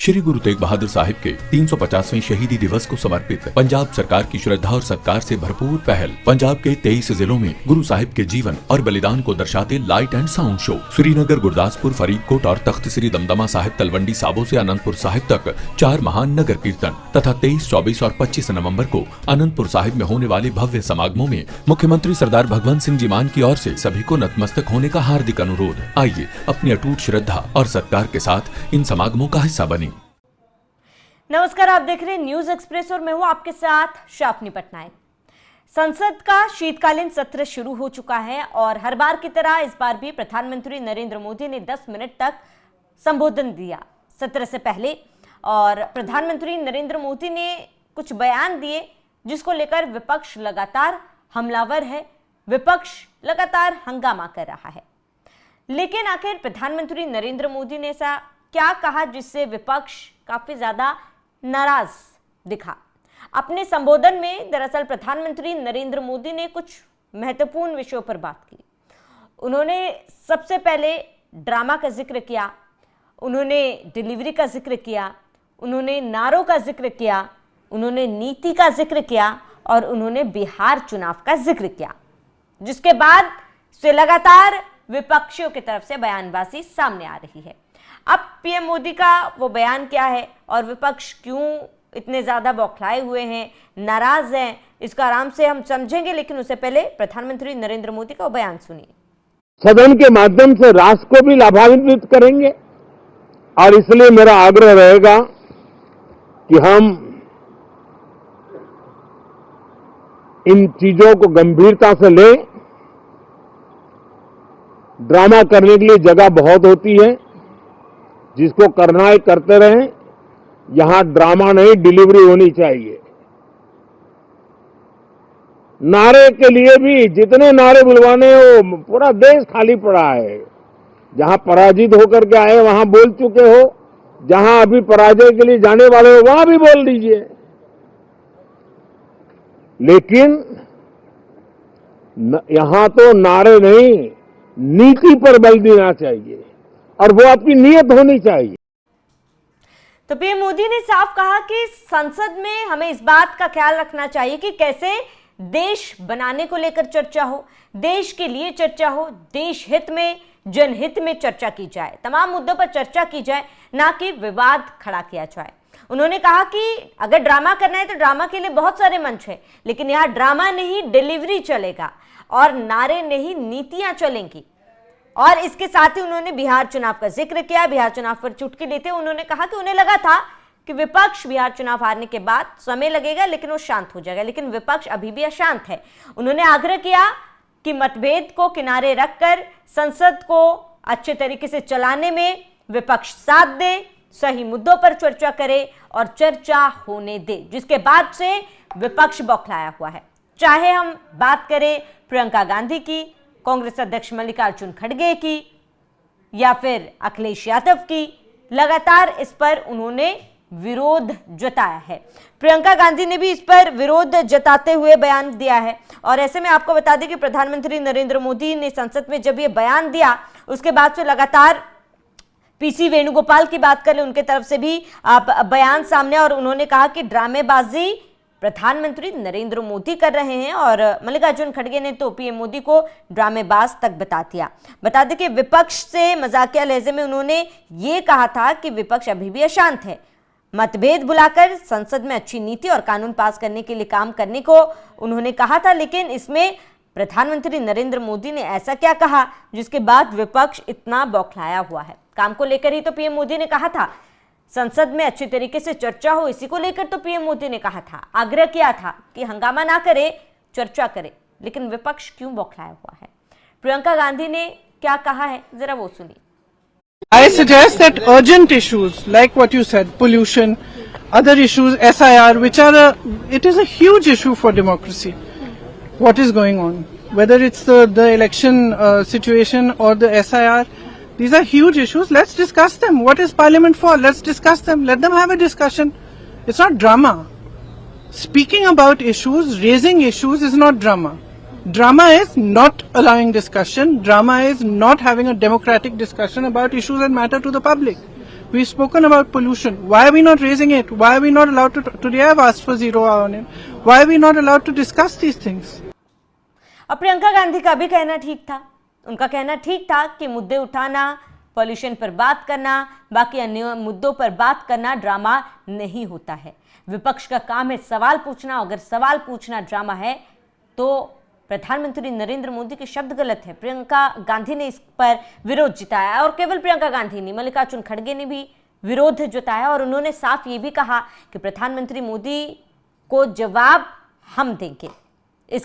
श्री गुरु तेग बहादुर साहिब के 350वें शहीदी दिवस को समर्पित पंजाब सरकार की श्रद्धा और सत्कार से भरपूर पहल। पंजाब के 23 जिलों में गुरु साहिब के जीवन और बलिदान को दर्शाते light and sound show Srinagar, Gurdaspur, Faridkot और तख्त श्री दमदमा साहिब, तलवंडी साबो से अनंतपुर साहिब तक 4 महान नगर कीर्तन तथा 23, 24 और 25 नवम्बर को अनंतपुर साहिब में होने वाले भव्य समागमों में मुख्यमंत्री सरदार भगवंत सिंह जी मान की ओर से सभी को नतमस्तक होने का हार्दिक अनुरोध। आइए अपनी अटूट श्रद्धा और सत्कार के साथ इन समागमों का हिस्सा बने। नमस्कार, आप देख रहे हैं न्यूज एक्सप्रेस और मैं हूं आपके साथ शाफनी पटनायक। संसद का शीतकालीन सत्र शुरू हो चुका है और हर बार की तरह इस बार भी प्रधानमंत्री नरेंद्र मोदी ने 10 मिनट तक संबोधन दिया सत्र से पहले। और प्रधानमंत्री नरेंद्र मोदी ने कुछ बयान दिए जिसको लेकर विपक्ष लगातार हमलावर है, विपक्ष लगातार हंगामा कर रहा है। लेकिन आखिर प्रधानमंत्री नरेंद्र मोदी ने ऐसा क्या कहा जिससे विपक्ष काफी ज्यादा नाराज दिखा? अपने संबोधन में दरअसल प्रधानमंत्री नरेंद्र मोदी ने कुछ महत्वपूर्ण विषयों पर बात की। उन्होंने सबसे पहले ड्रामा का जिक्र किया, उन्होंने डिलीवरी का जिक्र किया, उन्होंने नारों का जिक्र किया, उन्होंने नीति का जिक्र किया और उन्होंने बिहार चुनाव का जिक्र किया, जिसके बाद से लगातार विपक्षियों की तरफ से बयानबाजी सामने आ रही है। अब पीएम मोदी का वो बयान क्या है और विपक्ष क्यों इतने ज्यादा बौखलाए हुए हैं, नाराज हैं, इसका आराम से हम समझेंगे। लेकिन उससे पहले प्रधानमंत्री नरेंद्र मोदी का वो बयान सुनिए। सदन के माध्यम से राष्ट्र को भी लाभान्वित करेंगे और इसलिए मेरा आग्रह रहेगा कि हम इन चीजों को गंभीरता से लें। ड्रामा करने के लिए जगह बहुत होती है, जिसको करना है करते रहें। यहां ड्रामा नहीं, डिलीवरी होनी चाहिए। नारे के लिए भी जितने नारे बुलवाने हो, पूरा देश खाली पड़ा है। जहां पराजित होकर के आए वहां बोल चुके हो, जहां अभी पराजय के लिए जाने वाले हो वहां भी बोल दीजिए। लेकिन यहां तो नारे नहीं, नीति पर बल देना चाहिए और वो आपकी नियत होनी चाहिए। तो पीएम मोदी ने साफ कहा कि संसद में हमें इस बात का ख्याल रखना चाहिए कि कैसे देश बनाने को लेकर चर्चा हो, देश के लिए चर्चा हो, देश हित में, जनहित में चर्चा की जाए, तमाम मुद्दों पर चर्चा की जाए, ना कि विवाद खड़ा किया जाए। उन्होंने कहा कि अगर ड्रामा करना है तो ड्रामा के लिए बहुत सारे मंच है, लेकिन यहाँ ड्रामा नहीं डिलीवरी चलेगा और नारे नहीं नीतियां चलेंगी। और इसके साथ ही उन्होंने बिहार चुनाव का जिक्र किया। बिहार चुनाव पर चुटकी लेते उन्होंने कहा कि उन्हें लगा था कि विपक्ष बिहार चुनाव हारने के बाद समय लगेगा लेकिन वो शांत हो जाएगा, लेकिन विपक्ष अभी भी अशांत है। उन्होंने आग्रह किया कि मतभेद को किनारे रखकर संसद को अच्छे तरीके से चलाने में विपक्ष साथ दे, सही मुद्दों पर चर्चा करे और चर्चा होने दे, जिसके बाद से विपक्ष बौखलाया हुआ है। चाहे हम बात करें प्रियंका गांधी की, कांग्रेस अध्यक्ष मल्लिकार्जुन खड़गे की या फिर अखिलेश यादव की, लगातार इस पर उन्होंने विरोध जताया है। प्रियंका गांधी ने भी इस पर विरोध जताते हुए बयान दिया है। और ऐसे में आपको बता दें कि प्रधानमंत्री नरेंद्र मोदी ने संसद में जब ये बयान दिया उसके बाद से लगातार पीसी वेणुगोपाल की बात कर ले, उनके तरफ से भी बयान सामने, और उन्होंने कहा कि ड्रामेबाजी प्रधानमंत्री नरेंद्र मोदी कर रहे हैं। और मल्लिकार्जुन खड़गे ने तो पीएम मोदी को ड्रामेबाज तक बता दिया। बता दें कि विपक्ष से मजाकिया लहजे में उन्होंने ये कहा था कि विपक्ष अभी भी अशांत है, मतभेद बुलाकर संसद में अच्छी नीति और कानून पास करने के लिए काम करने को उन्होंने कहा था। लेकिन इसमें प्रधानमंत्री नरेंद्र मोदी ने ऐसा क्या कहा जिसके बाद विपक्ष इतना बौखलाया हुआ है? काम को लेकर ही तो पीएम मोदी ने कहा था संसद में अच्छी तरीके से चर्चा हो, इसी को लेकर तो पीएम मोदी ने कहा था, आग्रह किया था कि हंगामा ना करे, चर्चा करे। लेकिन विपक्ष क्यों बौखलाया हुआ है? प्रियंका गांधी ने क्या कहा है, जरा वो सुनिए। I suggest that urgent issues like what you said, pollution, other issues, SIR, which are it is a huge issue for democracy. What is going on, whether it's the election situation or the SIR, these are huge issues. Let's discuss them. What is Parliament for? Let's discuss them. Let them have a discussion. It's not drama. Speaking about issues, raising issues is not drama. Drama is not allowing discussion. Drama is not having a democratic discussion about issues that matter to the public. We've spoken about pollution. Why are we not raising it? Why are we not allowed to? Today I've asked for 0 hour on it. Why are we not allowed to discuss these things? अब प्रियंका गांधी का भी कहना ठीक था, उनका कहना ठीक था कि मुद्दे उठाना, पॉल्यूशन पर बात करना, बाकी अन्य मुद्दों पर बात करना ड्रामा नहीं होता है। विपक्ष का काम है सवाल पूछना, अगर सवाल पूछना ड्रामा है तो प्रधानमंत्री नरेंद्र मोदी के शब्द गलत है। प्रियंका गांधी ने इस पर विरोध जताया और केवल प्रियंका गांधी नहीं, मल्लिकार्जुन खड़गे ने भी विरोध जताया और उन्होंने साफ ये भी कहा कि प्रधानमंत्री मोदी को जवाब हम देंगे।